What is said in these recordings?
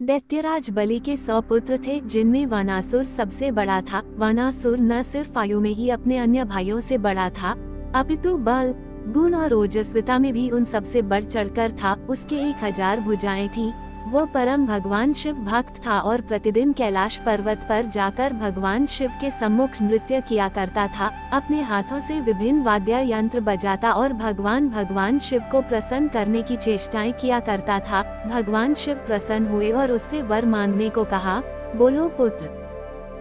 दैत्यराज बलि के 100 पुत्र थे, जिनमें वनासुर सबसे बड़ा था। वनासुर न सिर्फ आयु में ही अपने अन्य भाइयों से बड़ा था, अपितु बल, गुण और ओजस्विता में भी उन सबसे बढ़ चढ़कर था। उसके 1000 भुजाएं थी। वो परम भगवान शिव भक्त था और प्रतिदिन कैलाश पर्वत पर जाकर भगवान शिव के सम्मुख नृत्य किया करता था। अपने हाथों से विभिन्न वाद्य यंत्र बजाता और भगवान शिव को प्रसन्न करने की चेष्टाएं किया करता था। भगवान शिव प्रसन्न हुए और उससे वर मांगने को कहा। बोलो पुत्र,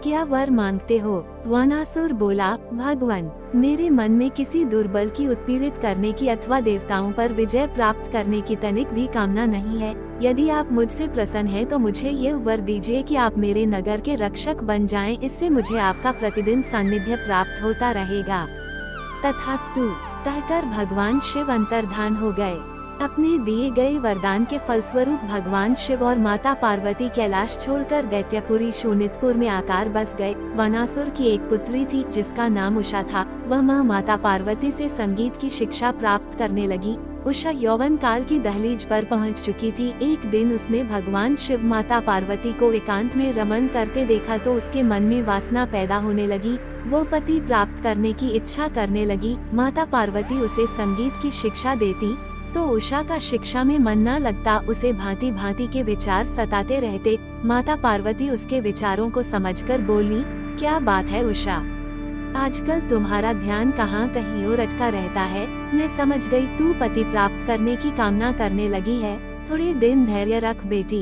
क्या वर मांगते हो? वनासुर बोला, भगवान, मेरे मन में किसी दुर्बल की उत्पीड़ित करने की अथवा देवताओं पर विजय प्राप्त करने की तनिक भी कामना नहीं है। यदि आप मुझसे प्रसन्न हैं तो मुझे ये वर दीजिए कि आप मेरे नगर के रक्षक बन जाएं। इससे मुझे आपका प्रतिदिन सानिध्य प्राप्त होता रहेगा। तथास्तु कहकर भगवान शिव अंतर्धान हो गए। अपने दिए गए वरदान के फलस्वरूप भगवान शिव और माता पार्वती कैलाश छोड़कर दैत्यपुरी शोणितपुर में आकर बस गए। वनासुर की एक पुत्री थी जिसका नाम उषा था। वह माता पार्वती से संगीत की शिक्षा प्राप्त करने लगी। उषा यौवन काल की दहलीज पर पहुंच चुकी थी। एक दिन उसने भगवान शिव माता पार्वती को एकांत में रमन करते देखा तो उसके मन में वासना पैदा होने लगी। वो पति प्राप्त करने की इच्छा करने लगी। माता पार्वती उसे संगीत की शिक्षा देती तो उषा का शिक्षा में मन न लगता। उसे भांति भांति के विचार सताते रहते। माता पार्वती उसके विचारों को समझकर बोली, क्या बात है उषा, आजकल तुम्हारा ध्यान कहाँ कहीं और अटका रहता है। मैं समझ गई तू पति प्राप्त करने की कामना करने लगी है। थोड़े दिन धैर्य रख बेटी,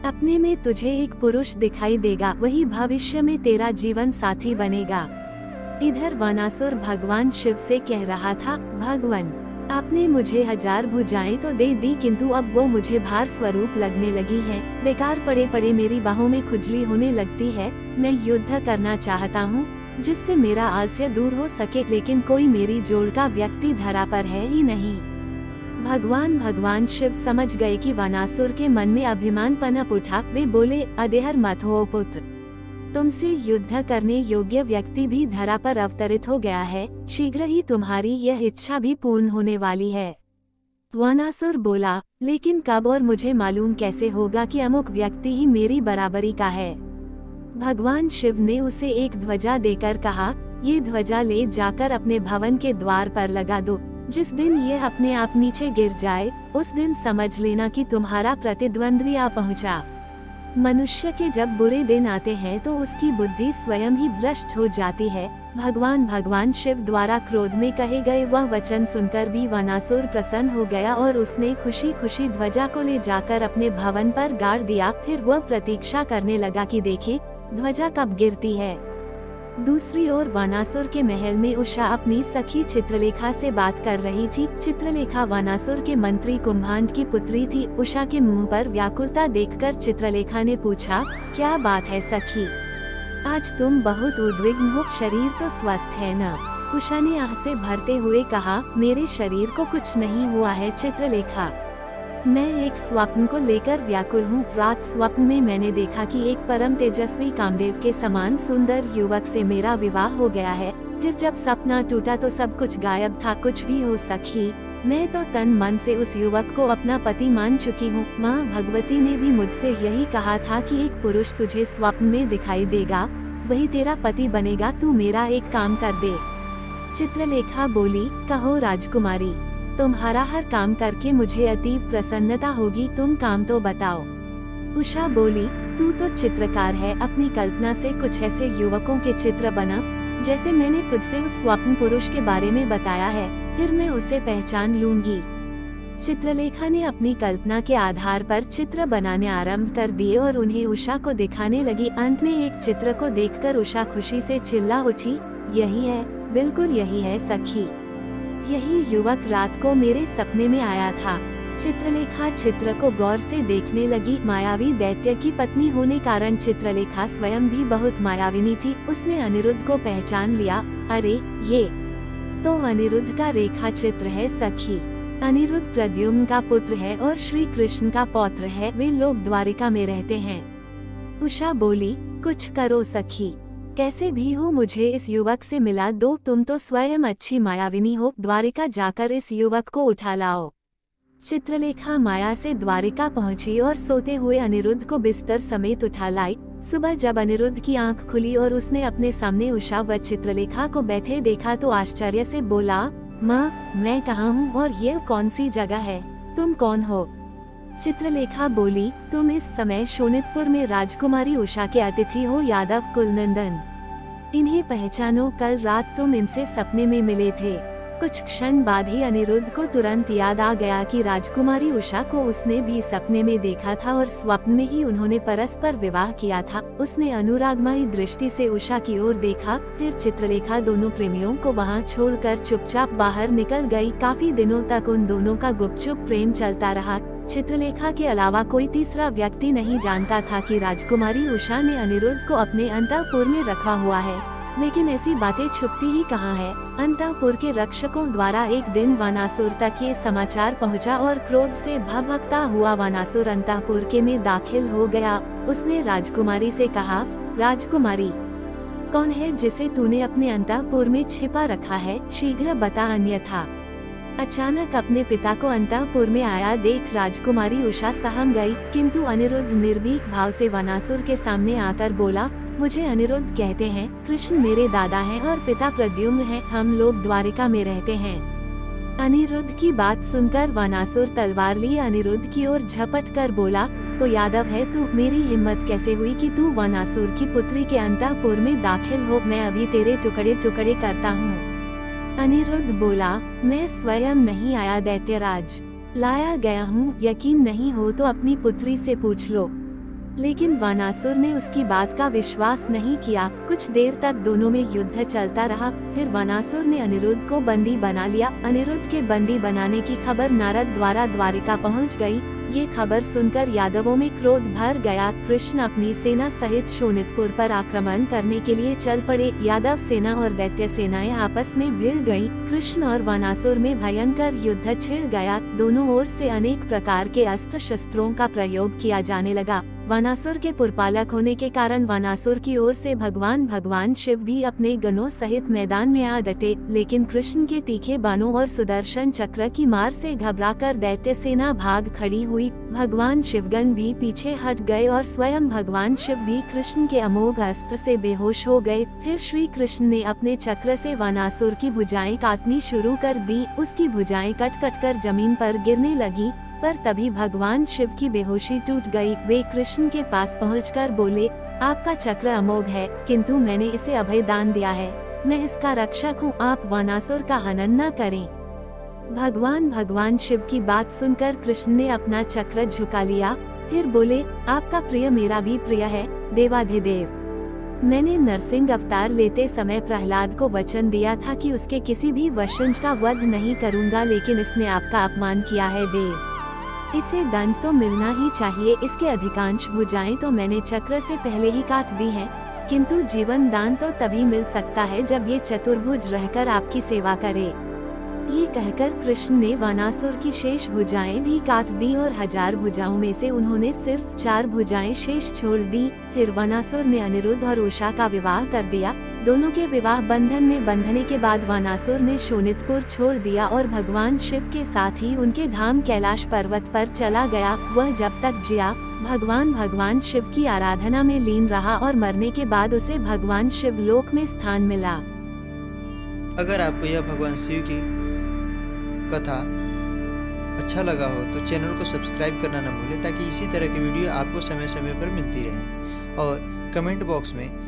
अपने में तुझे एक पुरुष दिखाई देगा, वही भविष्य में तेरा जीवन साथी बनेगा। इधर वनासुर भगवान शिव से कह रहा था, भगवान, आपने मुझे 1000 भुजाएं तो दे दी, किंतु अब वो मुझे भार स्वरूप लगने लगी हैं। बेकार पड़े पड़े मेरी बाहों में खुजली होने लगती है। मैं युद्ध करना चाहता हूँ जिससे मेरा आलस्य दूर हो सके, लेकिन कोई मेरी जोड़ का व्यक्ति धरा पर है ही नहीं। भगवान शिव समझ गए कि वनासुर के मन में अभिमान पनप उठा। वे बोले, अदेहर मत हो पुत्र, तुमसे युद्ध करने योग्य व्यक्ति भी धरा पर अवतरित हो गया है। शीघ्र ही तुम्हारी यह इच्छा भी पूर्ण होने वाली है। वनासुर बोला, लेकिन कब और मुझे मालूम कैसे होगा कि अमुक व्यक्ति ही मेरी बराबरी का है? भगवान शिव ने उसे एक ध्वजा देकर कहा, ये ध्वजा ले जाकर अपने भवन के द्वार पर लगा दो। जिस दिन यह अपने आप नीचे गिर जाए उस दिन समझ लेना कि तुम्हारा प्रतिद्वंद्वी आ पहुँचा। मनुष्य के जब बुरे दिन आते हैं तो उसकी बुद्धि स्वयं ही भ्रष्ट हो जाती है। भगवान शिव द्वारा क्रोध में कहे गए वह वचन सुनकर भी वनासुर प्रसन्न हो गया और उसने खुशी खुशी ध्वजा को ले जाकर अपने भवन पर गाड़ दिया। फिर वह प्रतीक्षा करने लगा कि देखे ध्वजा कब गिरती है। दूसरी ओर वनासुर के महल में उषा अपनी सखी चित्रलेखा से बात कर रही थी। चित्रलेखा वनासुर के मंत्री कुंभांड की पुत्री थी। उषा के मुंह पर व्याकुलता देखकर चित्रलेखा ने पूछा, क्या बात है सखी, आज तुम बहुत उद्विग्न हो, शरीर तो स्वस्थ है न? उषा ने आह से भरते हुए कहा, मेरे शरीर को कुछ नहीं हुआ है चित्रलेखा, मैं एक स्वप्न को लेकर व्याकुल हूँ। रात स्वप्न में मैंने देखा कि एक परम तेजस्वी कामदेव के समान सुंदर युवक से मेरा विवाह हो गया है। फिर जब सपना टूटा तो सब कुछ गायब था। कुछ भी हो सखी, मैं तो तन मन से उस युवक को अपना पति मान चुकी हूँ। माँ भगवती ने भी मुझसे यही कहा था कि एक पुरुष तुझे स्वप्न में दिखाई देगा, वही तेरा पति बनेगा। तू मेरा एक काम कर दे। चित्रलेखा बोली, कहो राजकुमारी, तुम्हारा हर काम करके मुझे अतीव प्रसन्नता होगी, तुम काम तो बताओ। उषा बोली, तू तो चित्रकार है, अपनी कल्पना से कुछ ऐसे युवकों के चित्र बना जैसे मैंने तुझसे उस स्वप्न पुरुष के बारे में बताया है, फिर मैं उसे पहचान लूंगी। चित्रलेखा ने अपनी कल्पना के आधार पर चित्र बनाने आरंभ कर दिए और उन्हें उषा को दिखाने लगी। अंत में एक चित्र को देखकर उषा खुशी से चिल्ला उठी, यही है, बिल्कुल यही है सखी, यही युवक रात को मेरे सपने में आया था। चित्रलेखा चित्र को गौर से देखने लगी। मायावी दैत्य की पत्नी होने कारण चित्रलेखा स्वयं भी बहुत मायाविनी थी। उसने अनिरुद्ध को पहचान लिया। अरे ये तो अनिरुद्ध का रेखा चित्र है सखी। अनिरुद्ध प्रद्युम्न का पुत्र है और श्री कृष्ण का पौत्र है। वे लोग द्वारिका में रहते हैं। उषा बोली, कुछ करो सखी, कैसे भी हो मुझे इस युवक से मिला दो। तुम तो स्वयं अच्छी मायाविनी हो, द्वारिका जाकर इस युवक को उठा लाओ। चित्रलेखा माया से द्वारिका पहुंची और सोते हुए अनिरुद्ध को बिस्तर समेत उठा लाई। सुबह जब अनिरुद्ध की आंख खुली और उसने अपने सामने उषा व चित्रलेखा को बैठे देखा तो आश्चर्य से बोला, माँ, मैं कहाँ हूँ और ये कौन सी जगह है? तुम कौन हो? चित्रलेखा बोली, तुम इस समय शोणितपुर में राजकुमारी उषा के अतिथि हो, यादव कुलनंदन। इन्हें पहचानो, कल रात तुम इनसे सपने में मिले थे। कुछ क्षण बाद ही अनिरुद्ध को तुरंत याद आ गया कि राजकुमारी उषा को उसने भी सपने में देखा था और स्वप्न में ही उन्होंने परस्पर विवाह किया था। उसने अनुरागमयी दृष्टि से उषा की ओर देखा, फिर चित्रलेखा दोनों प्रेमियों को वहां छोड़कर चुपचाप बाहर निकल गई। काफी दिनों तक उन दोनों का गुपचुप प्रेम चलता रहा। चित्रलेखा के अलावा कोई तीसरा व्यक्ति नहीं जानता था कि राजकुमारी उषा ने अनिरुद्ध को अपने अंतःपुर में रखा हुआ है। लेकिन ऐसी बातें छुपती ही कहाँ है। अंतःपुर के रक्षकों द्वारा एक दिन वानासुर तक ये समाचार पहुंचा और क्रोध से भभकता हुआ वानासुर अंतःपुर के में दाखिल हो गया। उसने राजकुमारी से कहा, राजकुमारी, कौन है जिसे तूने अपने अंतःपुर में छिपा रखा है? शीघ्र बता, अन्यथा। अचानक अपने पिता को अंतःपुर में आया देख राजकुमारी उषा सहम गई, किंतु अनिरुद्ध निर्भीक भाव से वनासुर के सामने आकर बोला, मुझे अनिरुद्ध कहते हैं, कृष्ण मेरे दादा हैं और पिता प्रद्युम्न हैं, हम लोग द्वारिका में रहते हैं। अनिरुद्ध की बात सुनकर वनासुर तलवार लिए अनिरुद्ध की ओर झपट कर बोला, तो यादव है तू? मेरी हिम्मत कैसे हुई कि तू वनासुर की पुत्री के अंतःपुर में दाखिल हो? मैं अभी तेरे टुकड़े टुकड़े करता हूँ। अनिरुद्ध बोला, मैं स्वयं नहीं आया दैत्यराज, लाया गया हूँ। यकीन नहीं हो तो अपनी पुत्री से पूछ लो। लेकिन वानासुर ने उसकी बात का विश्वास नहीं किया। कुछ देर तक दोनों में युद्ध चलता रहा। फिर वानासुर ने अनिरुद्ध को बंदी बना लिया। अनिरुद्ध के बंदी बनाने की खबर नारद द्वारा द्वारिका पहुंच गई। ये खबर सुनकर यादवों में क्रोध भर गया। कृष्ण अपनी सेना सहित शोणितपुर पर आक्रमण करने के लिए चल पड़े। यादव सेना और दैत्य सेनाएं आपस में भिड़ गईं। कृष्ण और वानासुर में भयंकर युद्ध छिड़ गया। दोनों ओर से अनेक प्रकार के अस्त्र शस्त्रों का प्रयोग किया जाने लगा। वानासुर के पुरपालक होने के कारण वानासुर की ओर से भगवान शिव भी अपने गणों सहित मैदान में आ डटे। लेकिन कृष्ण के तीखे बाणों और सुदर्शन चक्र की मार से घबराकर दैत्य सेना भाग खड़ी हुई। भगवान शिवगण भी पीछे हट गए और स्वयं भगवान शिव भी कृष्ण के अमोघ अस्त्र से बेहोश हो गए। फिर श्री कृष्ण ने अपने चक्र से वानासुर की भुजाएं काटनी शुरू कर दी। उसकी भुजाएं कट कट कर जमीन पर गिरने लगी, पर तभी भगवान शिव की बेहोशी टूट गई। वे कृष्ण के पास पहुंचकर बोले, आपका चक्र अमोघ है, किंतु मैंने इसे अभय दान दिया है। मैं इसका रक्षक हूँ, आप वानासुर का हनन न करें। भगवान शिव की बात सुनकर कृष्ण ने अपना चक्र झुका लिया। फिर बोले, आपका प्रिय मेरा भी प्रिय है, देवाधिदेव। मैंने नरसिंह अवतार लेते समय प्रहलाद को वचन दिया था कि उसके किसी भी वंशज का वध नहीं करूंगा, लेकिन इसने आपका अपमान किया है देव। इसे दंड तो मिलना ही चाहिए। इसके अधिकांश भुजाएं तो मैंने चक्र से पहले ही काट दी हैं, किंतु जीवन दान तो तभी मिल सकता है जब ये चतुर्भुज रहकर आपकी सेवा करे। ये कहकर कृष्ण ने वानासुर की शेष भुजाएं भी काट दी और 1000 भुजाओं में से उन्होंने सिर्फ 4 भुजाएं शेष छोड़ दी। फिर वानासुर ने अनिरुद्ध और उषा का विवाह कर दिया। दोनों के विवाह बंधन में बंधने के बाद वानासुर ने शोणितपुर छोड़ दिया और भगवान शिव के साथ ही उनके धाम कैलाश पर्वत पर चला गया। वह जब तक जिया भगवान शिव की आराधना में लीन रहा और मरने के बाद उसे भगवान शिव लोक में स्थान मिला। अगर आपको यह भगवान शिव की कथा अच्छा लगा हो तो चैनल को सब्सक्राइब करना न भूलें, ताकि इसी तरह की वीडियो आपको समय समय पर मिलती रहे। और कमेंट बॉक्स में